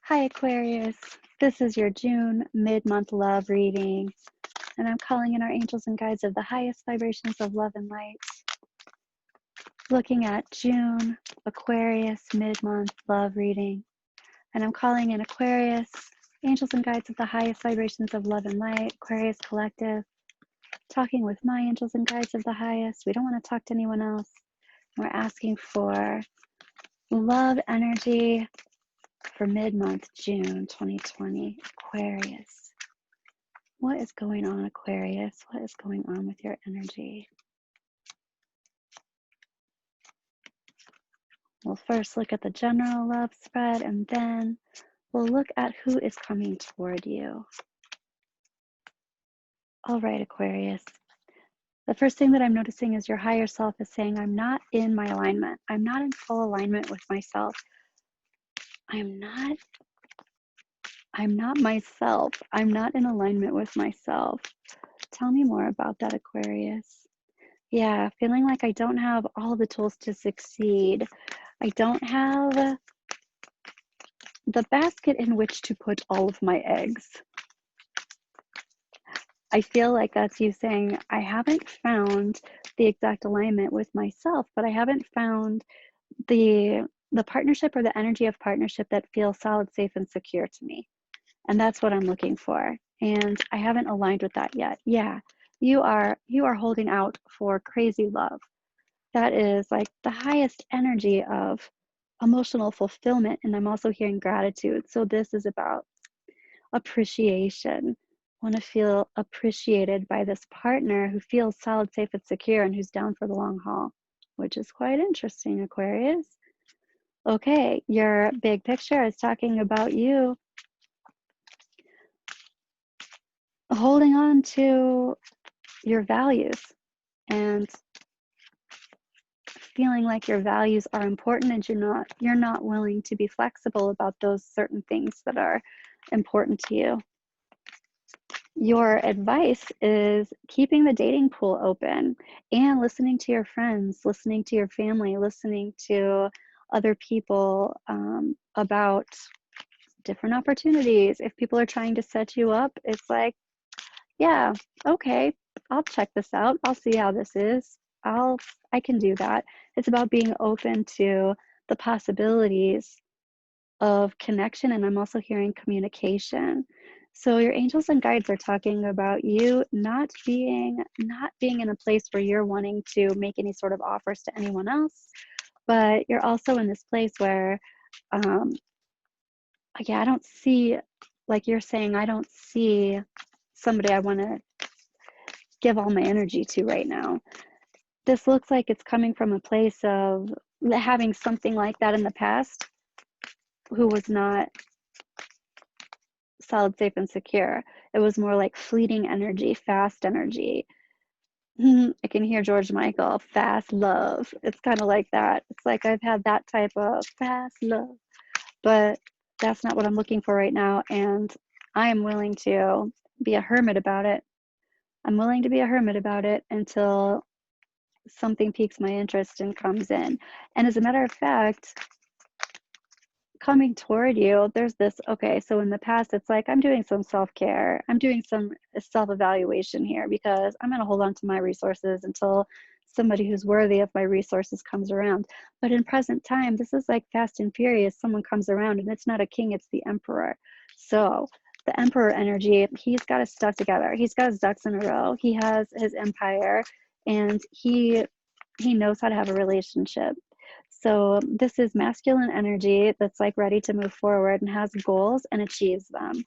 Hi, Aquarius. This is your June mid-month love reading, and I'm calling in our angels and guides of the highest vibrations of love and light. Looking at June, Aquarius mid-month love reading, and I'm calling in Aquarius, angels and guides of the highest vibrations of love and light, Aquarius collective, talking with my angels and guides of the highest. We don't want to talk to anyone else. We're asking for love energy for mid-month June 2020, Aquarius. What is going on, Aquarius? What is going on with your energy? We'll first look at the general love spread, and then we'll look at who is coming toward you. All right, Aquarius. The first thing that I'm noticing is your higher self is saying, I'm not in my alignment. I'm not in full alignment with myself. I'm not myself. I'm not in alignment with myself. Tell me more about that, Aquarius. Yeah, feeling like I don't have all the tools to succeed. I don't have the basket in which to put all of my eggs. I feel like that's you saying, I haven't found the exact alignment with myself, but I haven't found the partnership or the energy of partnership that feels solid, safe, and secure to me. And that's what I'm looking for. And I haven't aligned with that yet. Yeah, you are holding out for crazy love. That is like the highest energy of emotional fulfillment. And I'm also hearing gratitude. So this is about appreciation. I want to feel appreciated by this partner who feels solid, safe, and secure, and who's down for the long haul, which is quite interesting, Aquarius. Okay, your big picture is talking about you holding on to your values and feeling like your values are important, and you're not willing to be flexible about those certain things that are important to you. Your advice is keeping the dating pool open and listening to your friends, listening to your family, listening to other people about different opportunities. If people are trying to set you up, it's like, yeah, okay, I'll check this out. I'll see how this is. I can do that. It's about being open to the possibilities of connection, and I'm also hearing communication. So your angels and guides are talking about you not being in a place where you're wanting to make any sort of offers to anyone else, but you're also in this place where yeah, I don't see, like you're saying, I don't see somebody I want to give all my energy to right now. This looks like it's coming from a place of having something like that in the past, who was not solid, safe, and secure. It was more like fleeting energy, fast energy. I can hear George Michael, fast love. It's kind of like that. It's like I've had that type of fast love, but that's not what I'm looking for right now. And I am willing to be a hermit about it. I'm willing to be a hermit about it until something piques my interest and comes in. And as a matter of fact, coming toward you, there's this, okay, so in the past, it's like I'm doing some self-care. I'm doing some self-evaluation here because I'm going to hold on to my resources until somebody who's worthy of my resources comes around. But in present time, this is like fast and furious. Someone comes around and it's not a king, it's the emperor. So the emperor energy, he's got his stuff together. He's got his ducks in a row. He has his empire, and he knows how to have a relationship. So this is masculine energy that's like ready to move forward and has goals and achieves them.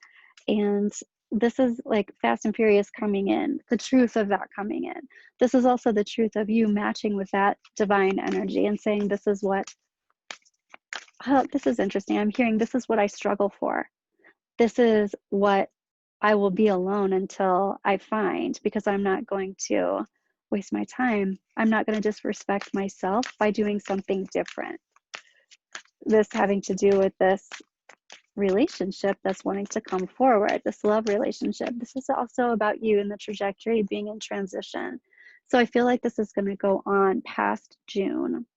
And this is like fast and furious coming in, the truth of that coming in. This is also the truth of you matching with that divine energy and saying, this is what, this is interesting. I'm hearing this is what I struggle for. This is what I will be alone until I find, because I'm not going to waste my time. I'm not going to disrespect myself by doing something different. This having to do with this relationship that's wanting to come forward, this love relationship. This is also about you and the trajectory being in transition. So I feel like this is going to go on past June.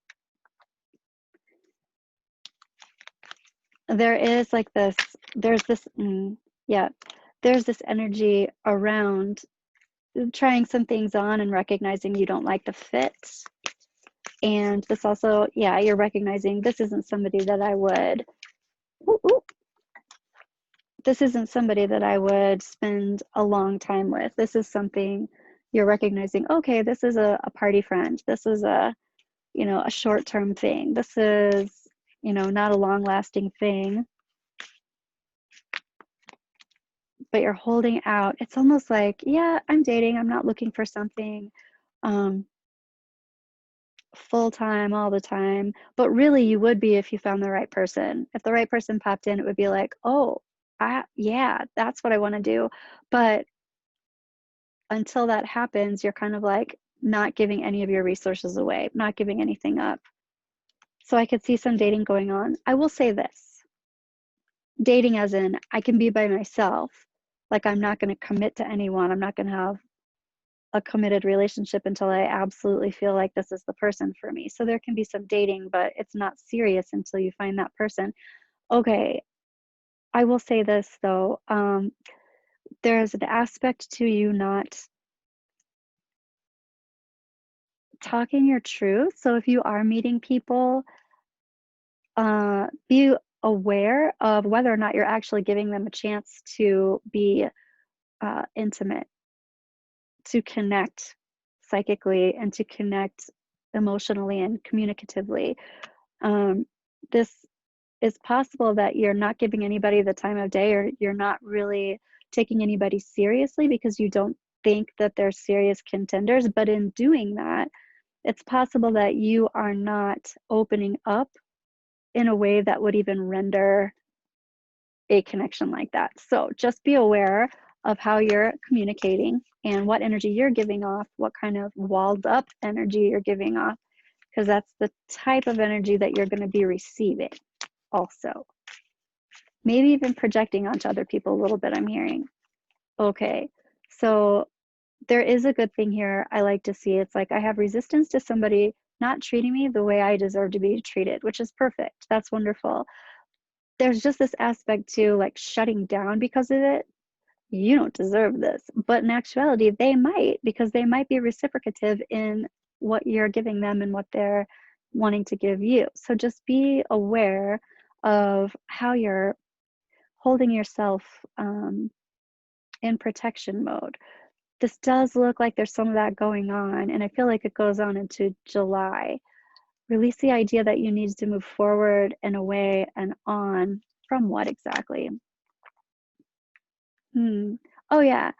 there is like this, there's this, yeah, there's this energy around trying some things on and recognizing you don't like the fit. And this also, yeah, you're recognizing this isn't somebody that I would, this isn't somebody that I would spend a long time with. This is something you're recognizing, okay, this is a party friend. This is a, you know, a short-term thing. This is, you know, not a long-lasting thing, but you're holding out. It's almost like, yeah, I'm dating. I'm not looking for something full-time all the time, but really you would be if you found the right person. If the right person popped in, it would be like, oh, yeah, that's what I want to do. But until that happens, you're kind of like not giving any of your resources away, not giving anything up. So I could see some dating going on. I will say this, dating as in I can be by myself. Like I'm not going to commit to anyone. I'm not going to have a committed relationship until I absolutely feel like this is the person for me. So there can be some dating, but it's not serious until you find that person. Okay, I will say this though. There's an aspect to you not talking your truth. So if you are meeting people, be aware of whether or not you're actually giving them a chance to be intimate, to connect psychically, and to connect emotionally and communicatively. This is possible that you're not giving anybody the time of day, or you're not really taking anybody seriously because you don't think that they're serious contenders. But in doing that, it's possible that you are not opening up in a way that would even render a connection like that. So just be aware of how you're communicating and what energy you're giving off, what kind of walled up energy you're giving off, because that's the type of energy that you're going to be receiving also. Maybe even projecting onto other people a little bit, I'm hearing. Okay, so there is a good thing here I like to see. It's like I have resistance to somebody not treating me the way I deserve to be treated, which is perfect. That's wonderful. There's just this aspect to like shutting down because of it. You don't deserve this. But in actuality, they might, because they might be reciprocative in what you're giving them and what they're wanting to give you. So just be aware of how you're holding yourself in protection mode. This does look like there's some of that going on, and I feel like it goes on into July. Release the idea that you need to move forward and away and on from what exactly? Oh, yeah.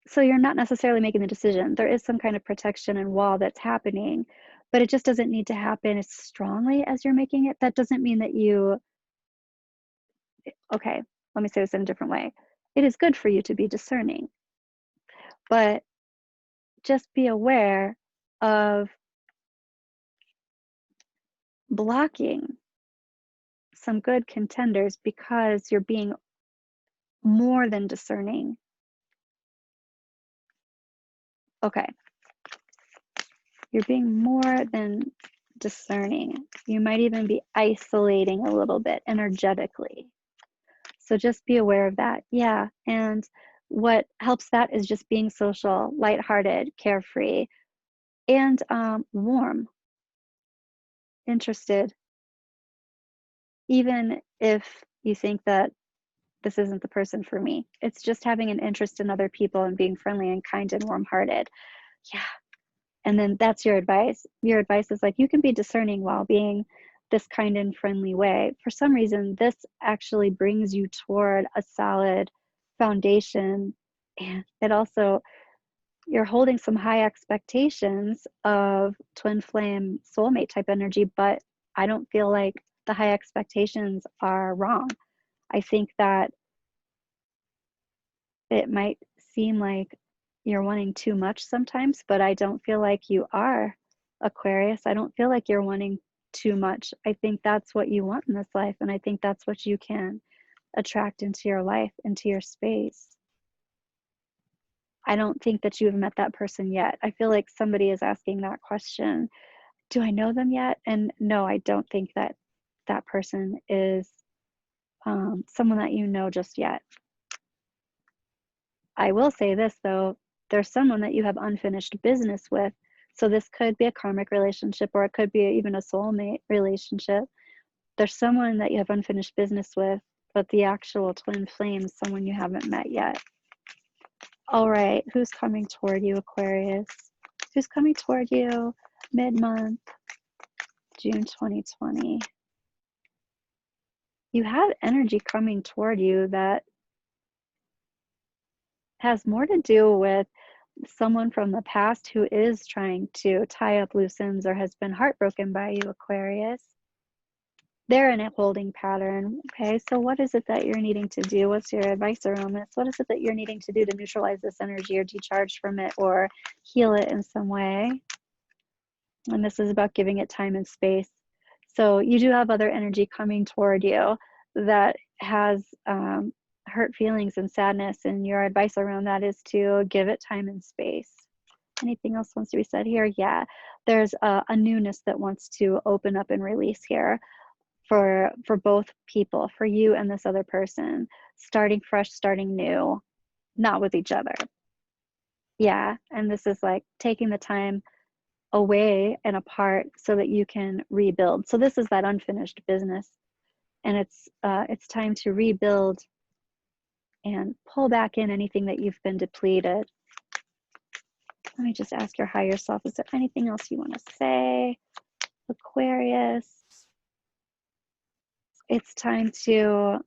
So you're not necessarily making the decision. There is some kind of protection and wall that's happening, but it just doesn't need to happen as strongly as you're making it. That doesn't mean that you, okay, let me say this in a different way. It is good for you to be discerning, but just be aware of blocking some good contenders because you're being more than discerning. Okay. You're being more than discerning. You might even be isolating a little bit energetically. So just be aware of that. Yeah. And what helps that is just being social, lighthearted, carefree, and warm, interested, even if you think that this isn't the person for me. It's just having an interest in other people and being friendly and kind and warm-hearted. Yeah. And then that's your advice. Your advice is like, you can be discerning while being this kind and friendly way. For some reason, this actually brings you toward a solid foundation. And it also, you're holding some high expectations of twin flame soulmate type energy, but I don't feel like the high expectations are wrong. I think that it might seem like you're wanting too much sometimes, but I don't feel like you are, Aquarius. I don't feel like you're wanting too much. I think that's what you want in this life, and I think that's what you can attract into your life, into your space. I don't think that you've met that person yet. I feel like somebody is asking that question. Do I know them yet? And no, I don't think that that person is someone that you know just yet. I will say this though, there's someone that you have unfinished business with. So this could be a karmic relationship, or it could be even a soulmate relationship. There's someone that you have unfinished business with, but the actual twin flame is someone you haven't met yet. All right, who's coming toward you, Aquarius? Who's coming toward you mid-month, June 2020? You have energy coming toward you that has more to do with someone from the past who is trying to tie up loose ends or has been heartbroken by you, Aquarius. They're in a holding pattern. Okay, so what is it that you're needing to do? What's your advice around this? What is it that you're needing to do to neutralize this energy or decharge from it or heal it in some way? And this is about giving it time and space. So you do have other energy coming toward you that has hurt feelings and sadness, and your advice around that is to give it time and space. Anything else wants to be said here? Yeah, there's a newness that wants to open up and release here for both people, for you and this other person, starting fresh, starting new, not with each other. Yeah, and this is like taking the time away and apart so that you can rebuild. So this is that unfinished business, and it's time to rebuild and pull back in anything that you've been depleted. Let me just ask your higher self, is there anything else you want to say, Aquarius? It's time to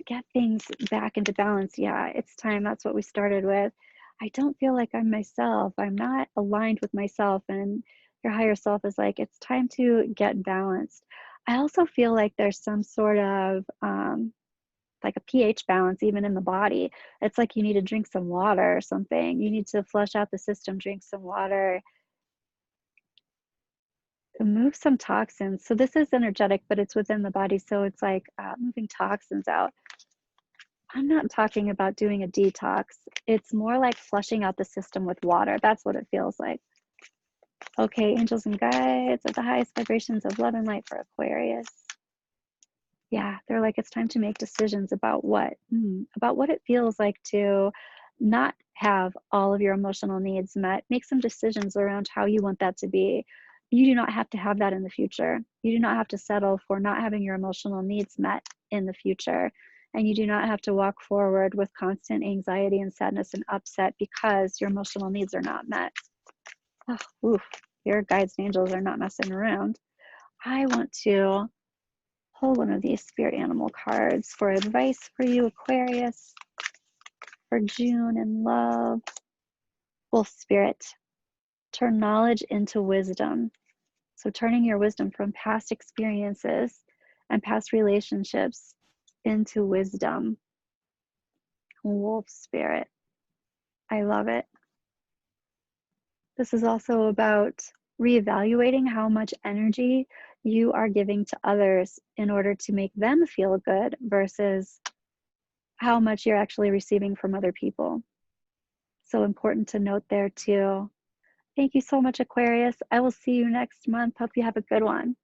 get things back into balance. Yeah, it's time. That's what we started with. I don't feel like I'm myself. I'm not aligned with myself. And your higher self is like, it's time to get balanced. I also feel like there's some sort of like a pH balance even in the body. It's like you need to drink some water or something. You need to flush out the system, drink some water, move some toxins. So this is energetic, but it's within the body. So it's like moving toxins out. I'm not talking about doing a detox. It's more like flushing out the system with water. That's what it feels like. Okay, angels and guides at the highest vibrations of love and light for Aquarius. Yeah, they're like, it's time to make decisions about what it feels like to not have all of your emotional needs met. Make some decisions around how you want that to be. You do not have to have that in the future. You do not have to settle for not having your emotional needs met in the future. And you do not have to walk forward with constant anxiety and sadness and upset because your emotional needs are not met. Oh, oof, your guides and angels are not messing around. I want to pull one of these spirit animal cards for advice for you, Aquarius, for June in love. Wolf Spirit, turn knowledge into wisdom. So turning your wisdom from past experiences and past relationships into wisdom. Wolf Spirit, I love it. This is also about reevaluating how much energy you are giving to others in order to make them feel good versus how much you're actually receiving from other people. So important to note there too. Thank you so much, Aquarius. I will see you next month. Hope you have a good one.